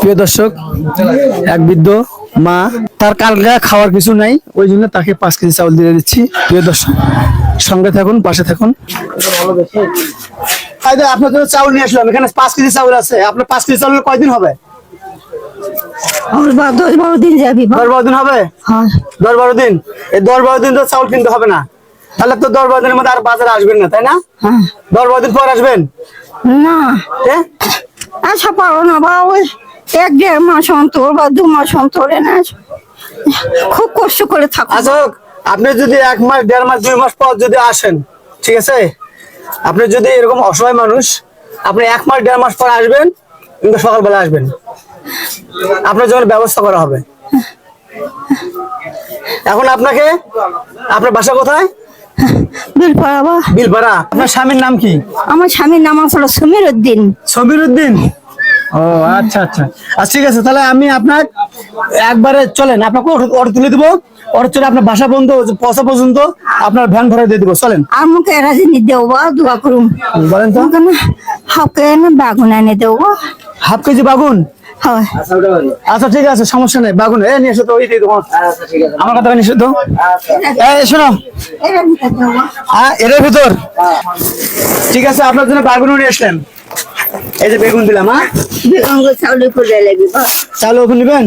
প্রিয় দর্শক, এক বৃদ্ধ মা, তার কালকা খাওয়ার কিছু নাই, ওই জন্য তাকে 5 কেজি চাউল দিয়ে দিচ্ছি। প্রিয় দর্শক, সঙ্গে থাকুন, পাশে থাকুন। আপনার জন্য চাউল নিয়ে আসলাম, এখানে 5 কেজি চাউল আছে। আপনার 5 কেজি চাউল কয়দিন হবে? 10-12 দিন যাবি। 10-12 দিন হবে। 10-12 দিন, এই 10-12 দিন তো চাউল কিনতে হবে না, তাহলে তো 10-12 দিনের মধ্যে আর বাজারে আসবেন না, তাই না? 10-12 দিন পর আসবেন না, আচ্ছা পারো না বা ওই 1-1.5 মাস অন্তর বা 2 মাস অন্তর এনে খুব কষ্ট করে থাকো। আচ্ছা, আপনি যদি 1 মাস, 1.5 মাস, 2 মাস পর যদি আসেন, ঠিক আছে? আপনি যদি এরকম অসহায় মানুষ, আপনি 1 মাস 1.5 মাস পর আসবেন, কিন্তু সকালবেলা আসবেন, আপনার জন্য ব্যবস্থা করা হবে। এখন আপনাকে, আপনার বাসা কোথায়? বিলপাড়া বা। বিলপাড়া। আপনার স্বামীর নাম কি? আমার স্বামীর নাম হলো সমীর উদ্দিন। সমীর উদ্দিন। ও আচ্ছা আচ্ছা, ঠিক আছে, তাহলে আমি আপনার একবারে চলেন, আপনাকে অটো তুলে দিব, অটো চলে আপনার বাসা পর্যন্ত পৌঁছা পর্যন্ত আপনার ভ্যান ভাড়া দিয়ে দিব, চলেন। আর মুখে রাজনী দেও বা দোয়া করুন, বলেন তো। হাফকে বাগুন এনে দেও। হাফ কেজি বাগুন? হয়। আচ্ছা ঠিক আছে, সমস্যা নেই, বাগুন নিয়ে এসো তো, ওই আমার কথা নিয়ে এসো তো। শোনো, এর ভিতর, ঠিক আছে, আপনার জন্য বাগুন নিয়ে আসলেন। এই যে বেগুন দিলাম। চাউল করে লাগবে, চাউল ওপেন নেবেন?